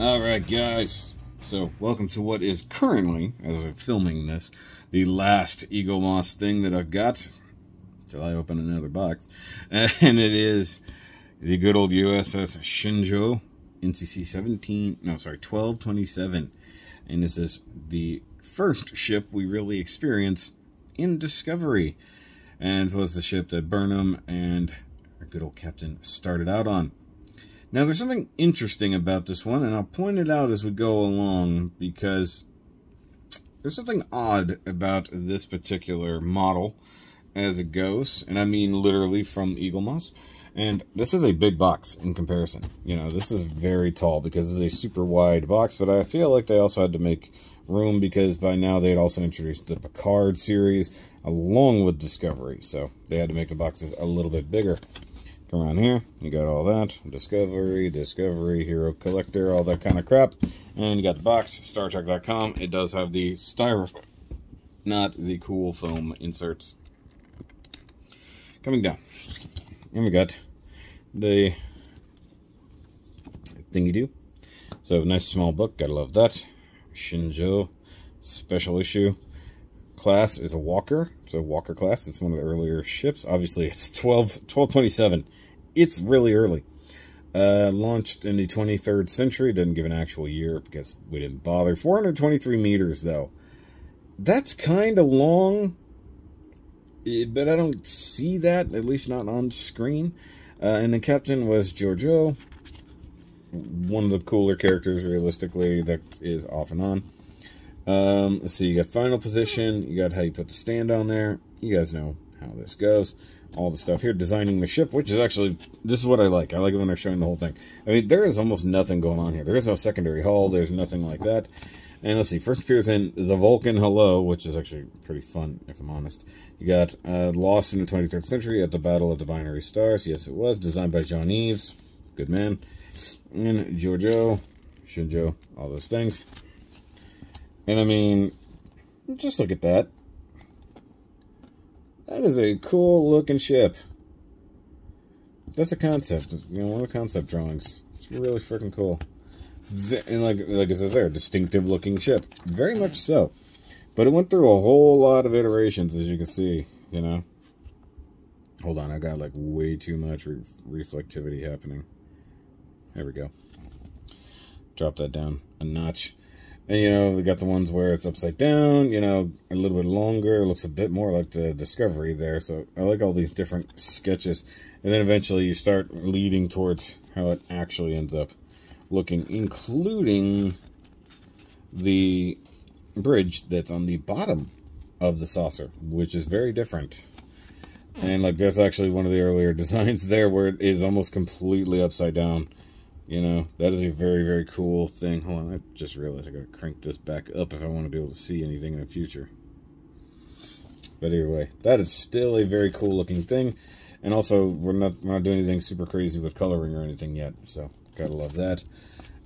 Alright guys, so welcome to what is currently, as I'm filming this, the last Eaglemoss thing that I've got, till I open another box, and it is the good old USS Shinzhou, NCC 1227, and this is the first ship we really experience in Discovery, and it was the ship that Burnham and our good old captain started out on. Now, there's something interesting about this one, and I'll point it out as we go along, because there's something odd about this particular model as it goes, and I mean literally from Eaglemoss. And this is a big box in comparison. You know, this is very tall because it's a super wide box, but I feel like they also had to make room because by now they had also introduced the Picard series along with Discovery, so they had to make the boxes a little bit bigger. Come around here, you got all that, Discovery, Hero Collector, all that kind of crap, and you got the box, StarTrek.com. It does have the styrofoam, not the cool foam inserts. Coming down, and we got the thingy-do. So, nice small book, gotta love that. Shinzhou, special issue. Class is a Walker. It's a Walker class. It's one of the earlier ships. Obviously, it's 1227. It's really early. Launched in the 23rd century. Didn't give an actual year because we didn't bother. 423 meters, though. That's kind of long, but I don't see that, at least not on screen. And the captain was Giorgio. One of the cooler characters, realistically, that is off and on. Let's see, you got final position, you got how you put the stand on there, you guys know how this goes, all the stuff here, designing the ship, which is actually, this is what I like it when they're showing the whole thing. I mean, there is almost nothing going on here, there is no secondary hull, there's nothing like that. And let's see, first appears in the Vulcan Hello, which is actually pretty fun, if I'm honest. You got lost in the 23rd century at the Battle of the Binary Stars, yes it was, designed by John Eves, good man, and Giorgio, Shinzhou, all those things. And I mean, just look at that. That is a cool looking ship. That's a concept, you know, one of the concept drawings. It's really freaking cool. And like it says there, distinctive looking ship. Very much so. But it went through a whole lot of iterations, as you can see, you know. Hold on, I got like way too much reflectivity happening. There we go. Drop that down a notch. And, you know, we got the ones where it's upside down, you know, a little bit longer. It looks a bit more like the Discovery there. So I like all these different sketches. And then eventually you start leading towards how it actually ends up looking, including the bridge that's on the bottom of the saucer, which is very different. And, like, that's actually one of the earlier designs there where it is almost completely upside down. You know, that is a very, very cool thing. Hold on, I just realized I gotta crank this back up if I want to be able to see anything in the future. But either way, that is still a very cool looking thing. And also, we're not doing anything super crazy with coloring or anything yet, so gotta love that.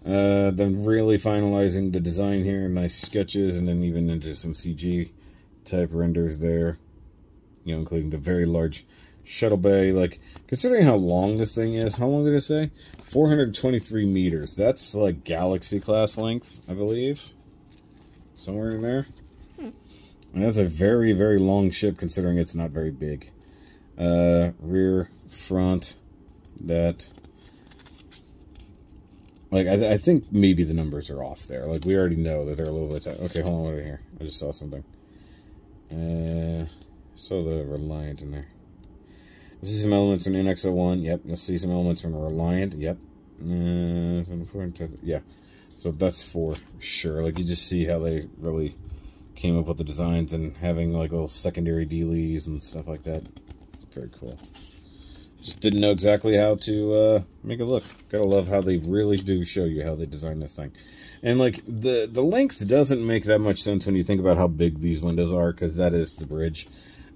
Then really finalizing the design here, nice sketches, and then even into some CG type renders there. You know, including the very large shuttle bay. Like, considering how long this thing is, how long did it say? 423 meters. That's like Galaxy class length, I believe. Somewhere in there. And that's a very, very long ship considering it's not very big. Rear, front, that. Like, I think maybe the numbers are off there. Like, we already know that they're a little bit tight. Okay, hold on over here. I just saw something. Saw the Reliant in there. Let's see some elements from NX-01. Yep. Let's see some elements from Reliant. Yep. Yeah. So that's for sure. Like, you just see how they really came up with the designs and having, like, little secondary dealies and stuff like that. Very cool. Just didn't know exactly how to make it look. Gotta love how they really do show you how they design this thing. And, like, the length doesn't make that much sense when you think about how big these windows are, because that is the bridge.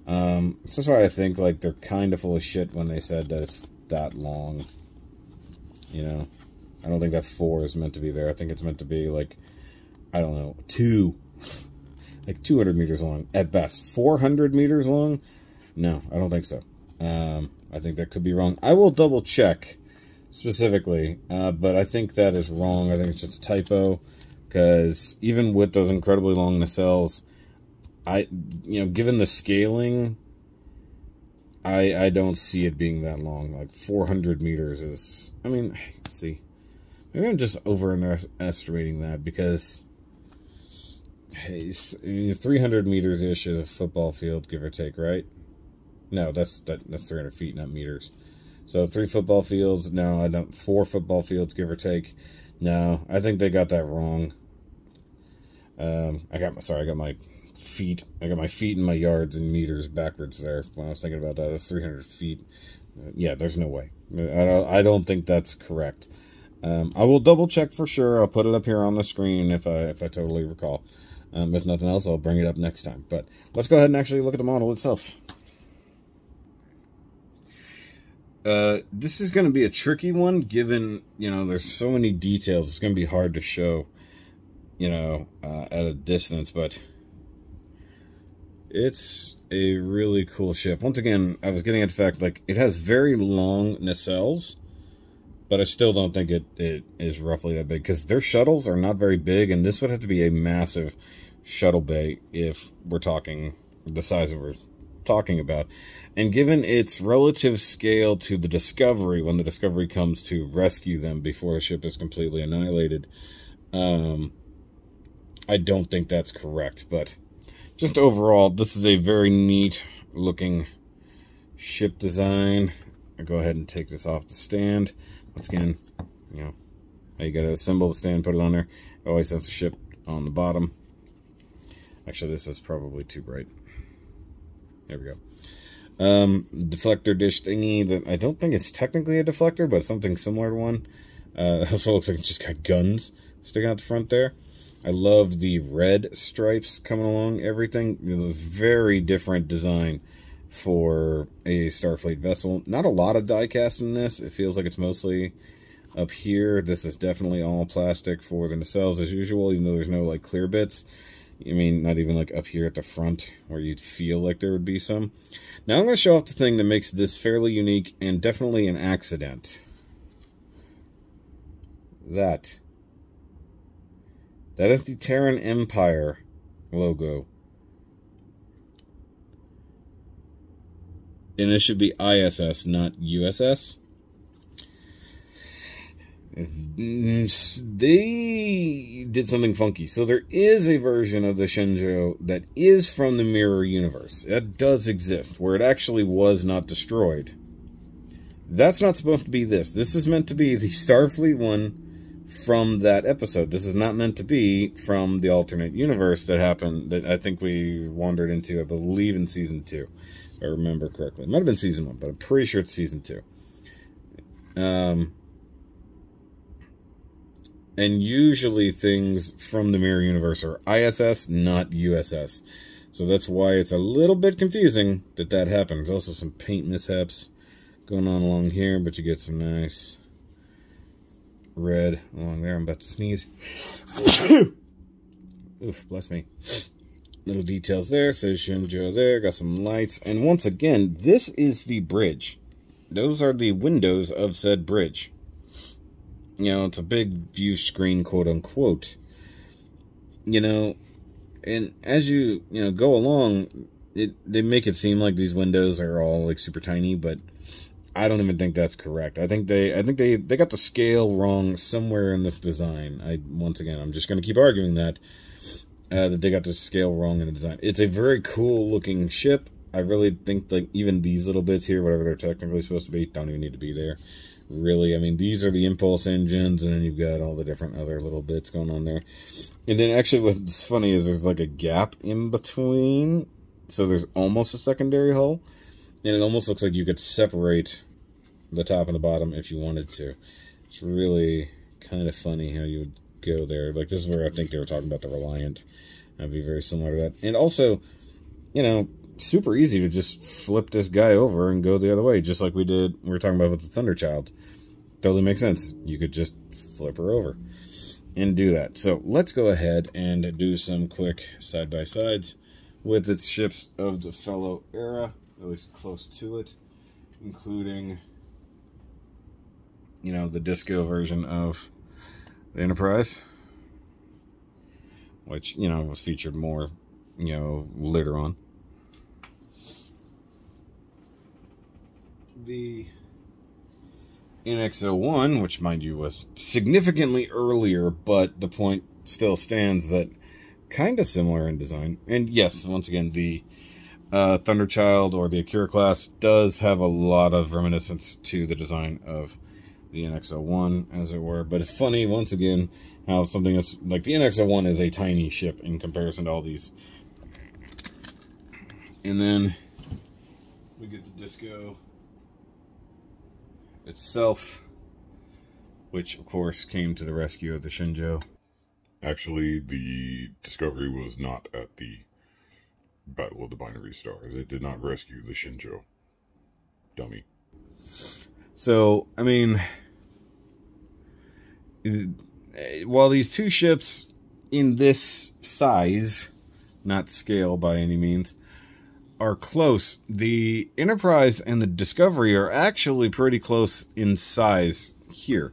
That's why I think, like, they're kind of full of shit when they said that it's that long. You know, I don't think that 4 is meant to be there. I think it's meant to be, like, I don't know, 2. Like, 200 meters long at best. 400 meters long? No, I don't think so. I think that could be wrong. I will double check specifically, but I think that is wrong. I think it's just a typo, because even with those incredibly long nacelles, given the scaling, I don't see it being that long. Like 400 meters is, I mean, let's see. Maybe I'm just overestimating that, because 300 meters-ish is a football field, give or take, right? No, that's 300 feet, not meters. So 3 football fields. No, I don't. 4 football fields, give or take. No, I think they got that wrong. I got my feet. I got my feet and my yards and meters backwards there when I was thinking about that. That's 300 feet. Yeah, there's no way. I don't think that's correct. I will double check for sure. I'll put it up here on the screen if I totally recall. If nothing else, I'll bring it up next time. But let's go ahead and actually look at the model itself. This is going to be a tricky one, given, there's so many details. It's going to be hard to show, at a distance, but it's a really cool ship. Once again, I was getting at the fact, like, it has very long nacelles, but I still don't think it is roughly that big, because their shuttles are not very big, and this would have to be a massive shuttle bay if we're talking the size of we're talking about. And given its relative scale to the Discovery, when the Discovery comes to rescue them before the ship is completely annihilated, I don't think that's correct. But just overall, this is a very neat looking ship design. I'll go ahead and take this off the stand. Once again, you gotta assemble the stand, put it on there. It always has the ship on the bottom. Actually, this is probably too bright. There we go. Deflector dish thingy that I don't think it's technically a deflector, but something similar to one. It also looks like it's just got guns sticking out the front there. I love the red stripes coming along everything. It's a very different design for a Starfleet vessel. Not a lot of die cast in this. It feels like it's mostly up here. This is definitely all plastic for the nacelles as usual, even though there's no like clear bits. I mean, not even like up here at the front where you'd feel like there would be some. Now I'm going to show off the thing that makes this fairly unique and definitely an accident. That is the Terran Empire logo. And it should be ISS, not USS. They did something funky. So there is a version of the Shinzhou that is from the mirror universe. It does exist, where it actually was not destroyed. That's not supposed to be this. This is meant to be the Starfleet one from that episode. This is not meant to be from the alternate universe that happened, that I think we wandered into, I believe, in Season 2. If I remember correctly. It might have been Season 1, but I'm pretty sure it's Season 2. And usually things from the mirror universe are ISS, not USS. So that's why it's a little bit confusing that happened. There's also some paint mishaps going on along here, but you get some nice red along there. I'm about to sneeze. Oof, bless me. Little details there. Says Shinzhou there. Got some lights. And once again, this is the bridge. Those are the windows of said bridge. It's a big view screen, quote unquote. And as you, go along, they make it seem like these windows are all like super tiny, but I don't even think that's correct. I think they got the scale wrong somewhere in this design. Once again, I'm just going to keep arguing that they got the scale wrong in the design. It's a very cool looking ship. I really think like even these little bits here, whatever they're technically supposed to be, don't even need to be there. Really, I mean, these are the impulse engines, and then you've got all the different other little bits going on there. And then actually what's funny is there's like a gap in between, so there's almost a secondary hull, and it almost looks like you could separate the top and the bottom if you wanted to. It's really kind of funny how you would go there. Like, this is where I think they were talking about the Reliant. That'd be very similar to that. And also, super easy to just flip this guy over and go the other way, just like we were talking about with the Thunderchild. Totally makes sense. You could just flip her over and do that. So let's go ahead and do some quick side-by-sides with its ships of the fellow era, at least close to it, including you know, the disco version of the Enterprise, which, you know, was featured more, you know, later on. The NX-01, which, mind you, was significantly earlier, but the point still stands that kind of similar in design. And yes, once again, the Thunderchild, or the Akira class, does have a lot of reminiscence to the design of the NX-01, as it were. But it's funny, once again, how something is like the NX-01 is a tiny ship in comparison to all these. And then we get the Disco itself, which of course came to the rescue of the Shinzhou. Actually, the Discovery was not at the Battle of the Binary Stars. It did not rescue the Shinzhou. Dummy. So, I mean, while these two ships in this size, not scale by any means, are close, the Enterprise and the Discovery are actually pretty close in size here.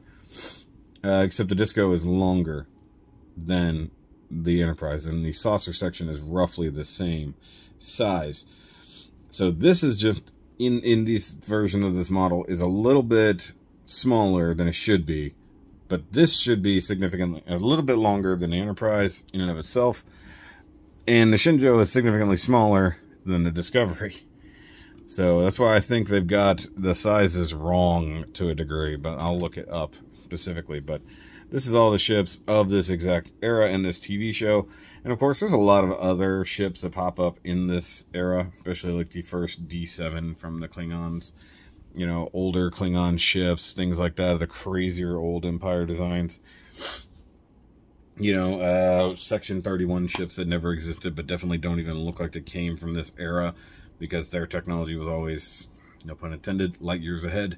Except the Disco is longer than the Enterprise, and the saucer section is roughly the same size. So this is just, in this version of this model, is a little bit smaller than it should be, but this should be significantly, a little bit longer than the Enterprise in and of itself, and the Shinzhou is significantly smaller than the Discovery. So that's why I think they've got the sizes wrong to a degree, but I'll look it up specifically. But this is all the ships of this exact era in this TV show. And of course, there's a lot of other ships that pop up in this era, especially like the first D7 from the Klingons. You know, older Klingon ships, things like that, the crazier old Empire designs. You know, Section 31 ships that never existed, but definitely don't even look like they came from this era, because their technology was always, no pun intended, light years ahead.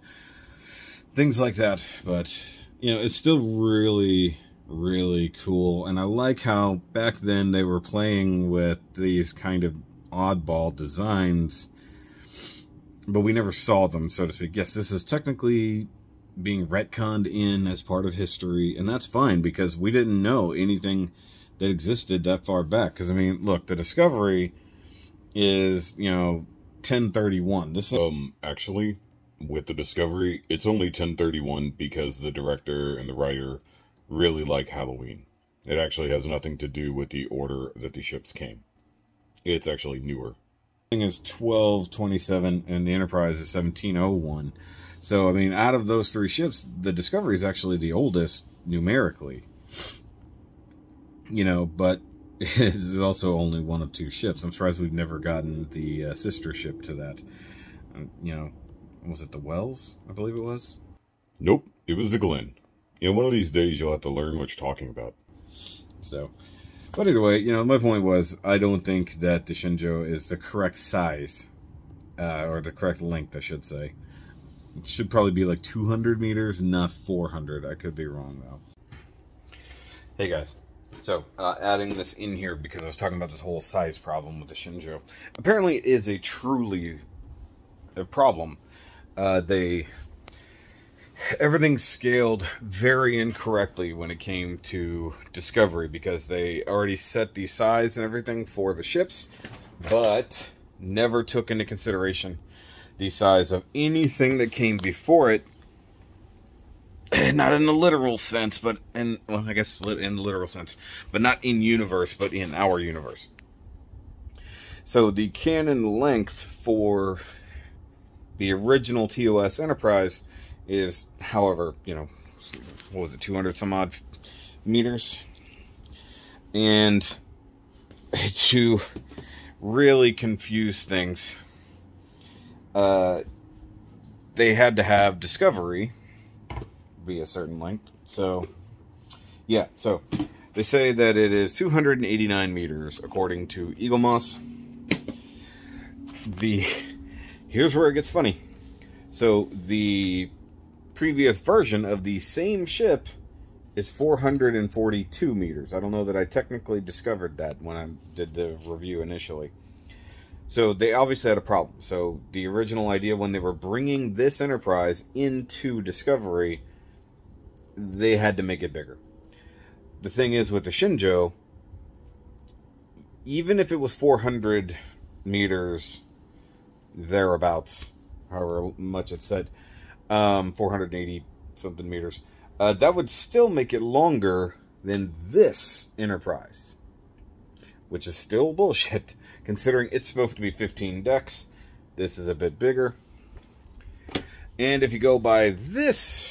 Things like that. But, you know, it's still really, really cool. And I like how back then they were playing with these kind of oddball designs, but we never saw them, so to speak. Yes, this is technically being retconned in as part of history, and that's fine, because we didn't know anything that existed that far back. Because, I mean, look, the Discovery is, you know, 1031. This is... Actually, with the Discovery, it's only 1031 because the director and the writer really like Halloween. It actually has nothing to do with the order that the ships came. It's actually newer. The thing is 1227, and the Enterprise is 1701. So, I mean, out of those three ships, the Discovery is actually the oldest numerically. You know, but it is also only one of two ships. I'm surprised we've never gotten the sister ship to that. You know, was it the Wells? I believe it was. Nope, it was the Glenn. You know, one of these days you'll have to learn what you're talking about. So, but either way, you know, my point was, I don't think that the Shinzhou is the correct size, or the correct length, I should say. It should probably be like 200 meters, not 400. I could be wrong, though. Hey, guys. So, adding this in here because I was talking about this whole size problem with the Shinzhou. Apparently, it is truly a problem. Everything's scaled very incorrectly when it came to Discovery, because they already set the size and everything for the ships, but never took into consideration the size of anything that came before it. Not in the literal sense, but in, well, I guess in the literal sense, but not in universe, but in our universe. So the canon length for the original TOS Enterprise is, however, you know, what was it, 200 some odd meters? And to really confuse things, they had to have Discovery be a certain length. So, yeah, so they say that it is 289 meters, according to Eaglemoss. Here's where it gets funny. So, the previous version of the same ship is 442 meters. I don't know that I technically discovered that when I did the review initially. So they obviously had a problem. So the original idea when they were bringing this Enterprise into Discovery they had to make it bigger. The thing is, with the Shinzhou, even if it was 400 meters, thereabouts, however much it said, 480 something meters, that would still make it longer than this Enterprise, which is still bullshit, considering it's supposed to be 15 decks. This is a bit bigger. And if you go by this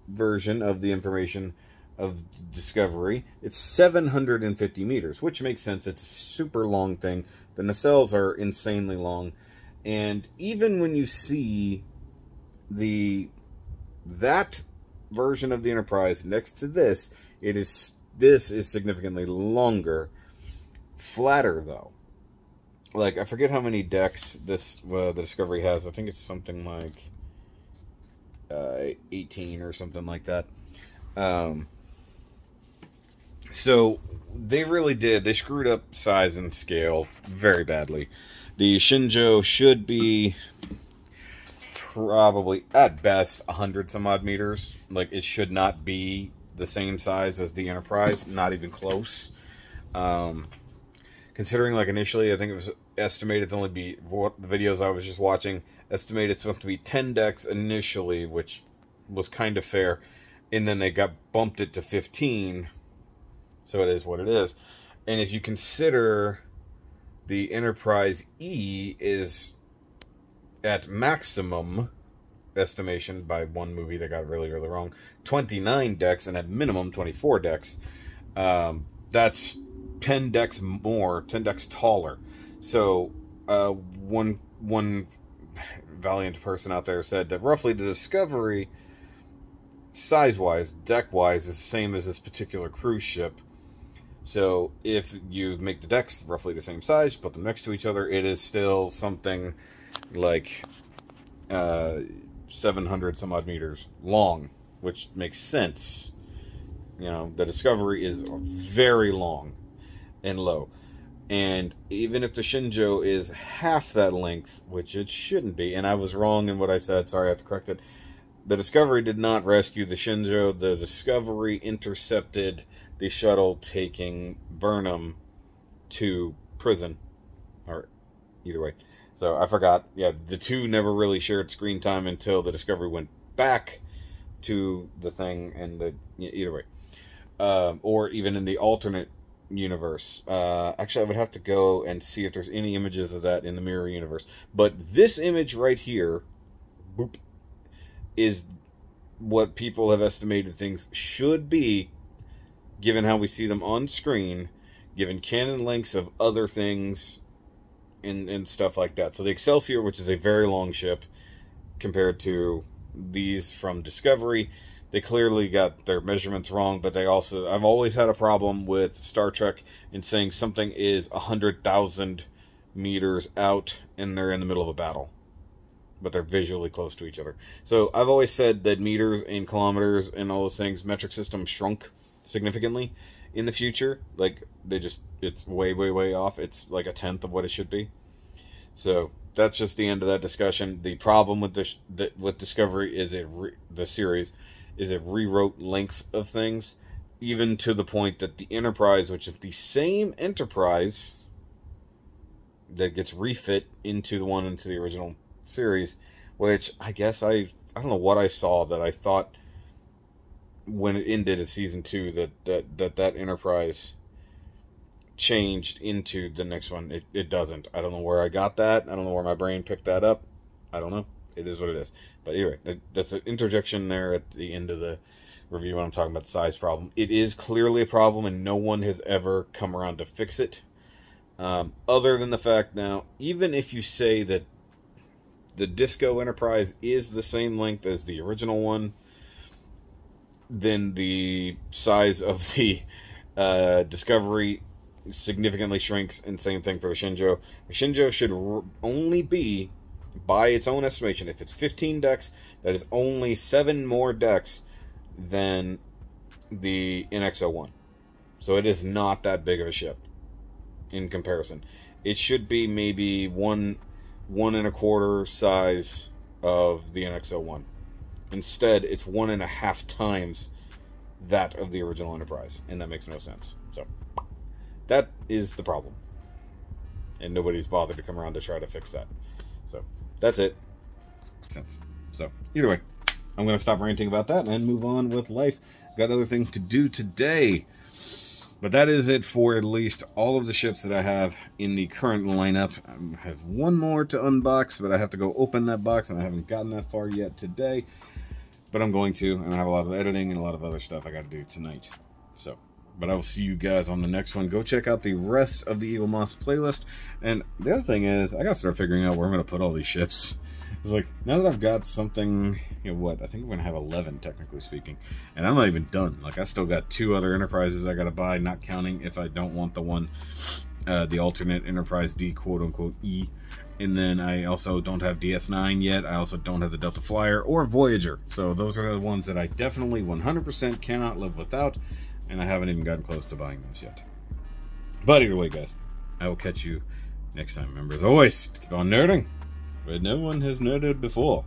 version of the information of Discovery, it's 750 meters, which makes sense. It's a super long thing. The nacelles are insanely long. And even when you see that version of the Enterprise next to this, this is significantly longer. Flatter, though. Like, I forget how many decks the Discovery has. I think it's something like 18 or something like that. So they really did. They screwed up size and scale very badly. The Shinzhou should be probably, at best, 100 some odd meters. Like, it should not be the same size as the Enterprise. Not even close. Considering, like, initially, I think it was estimated to only be, what the videos I was just watching, estimated it's supposed to be 10 decks initially, which was kind of fair. And then they bumped it to 15. So it is what it is. And if you consider the Enterprise E is at maximum estimation by one movie that got really, really wrong, 29 decks, and at minimum 24 decks, that's 10 decks more, 10 decks taller. So one valiant person out there said that roughly the Discovery, size-wise, deck-wise, is the same as this particular cruise ship. So if you make the decks roughly the same size, put them next to each other, it is still something like 700 some odd meters long, which makes sense. You know, the Discovery is very long and low. And even if the Shinzhou is half that length, which it shouldn't be, and I was wrong in what I said, sorry, I have to correct it. The Discovery did not rescue the Shinzhou. The Discovery intercepted the shuttle taking Burnham to prison. Or either way. So I forgot. Yeah, the two never really shared screen time until the Discovery went back to the thing, and either way. Or even in the alternate universe. Actually, I would have to go and see if there's any images of that in the mirror universe. But this image right here, boop, is what people have estimated things should be, given how we see them on screen, given canon lengths of other things, and stuff like that. So the Excelsior, which is a very long ship, compared to these from Discovery, they clearly got their measurements wrong, but they also, I've always had a problem with Star Trek in saying something is 100,000 meters out and they're in the middle of a battle, but they're visually close to each other. So I've always said that meters and kilometers and all those things, metric system shrunk significantly in the future. Like, it's way, way, way off. It's like 1/10 of what it should be. So that's just the end of that discussion. The problem with with Discovery is the series is it rewrote length of things, even to the point that the Enterprise, which is the same Enterprise that gets refit into the one into the original series, which I guess I don't know what I saw that I thought when it ended in season 2 that Enterprise changed into the next one. It doesn't. I don't know where I got that. I don't know where my brain picked that up. I don't know. It is what it is. But anyway, that's an interjection there at the end of the review when I'm talking about the size problem. It is clearly a problem, and no one has ever come around to fix it. Other than the fact now, even if you say that the Disco Enterprise is the same length as the original one, then the size of the Discovery significantly shrinks, and same thing for the Shinzhou. The Shinzhou should only be, by its own estimation, if it's 15 decks, that is only 7 more decks than the NX-01. So it is not that big of a ship in comparison. It should be maybe 1 1.25 size of the NX-01. Instead, it's 1.5 times that of the original Enterprise, and that makes no sense. So that is the problem, and nobody's bothered to come around to try to fix that. So that's it. Sense. So either way, I'm going to stop ranting about that and move on with life. Got other things to do today. But that is it for at least all of the ships that I have in the current lineup. I have one more to unbox, but I have to go open that box, and I haven't gotten that far yet today. But I'm going to, and I have a lot of editing and a lot of other stuff I got to do tonight. So, but I will see you guys on the next one. Go check out the rest of the Eaglemoss playlist. And the other thing is, I got to start figuring out where I'm going to put all these ships. It's like, now that I've got something, you know what, I think I'm going to have 11, technically speaking. And I'm not even done. Like, I still got 2 other Enterprises I got to buy, not counting if I don't want the one, the alternate Enterprise D, quote-unquote, E. And then I also don't have DS9 yet. I also don't have the Delta Flyer or Voyager. So those are the ones that I definitely 100% cannot live without. And I haven't even gotten close to buying those yet. But either way, guys, I will catch you next time. Remember, as always, keep on nerding. But no one has nerded before.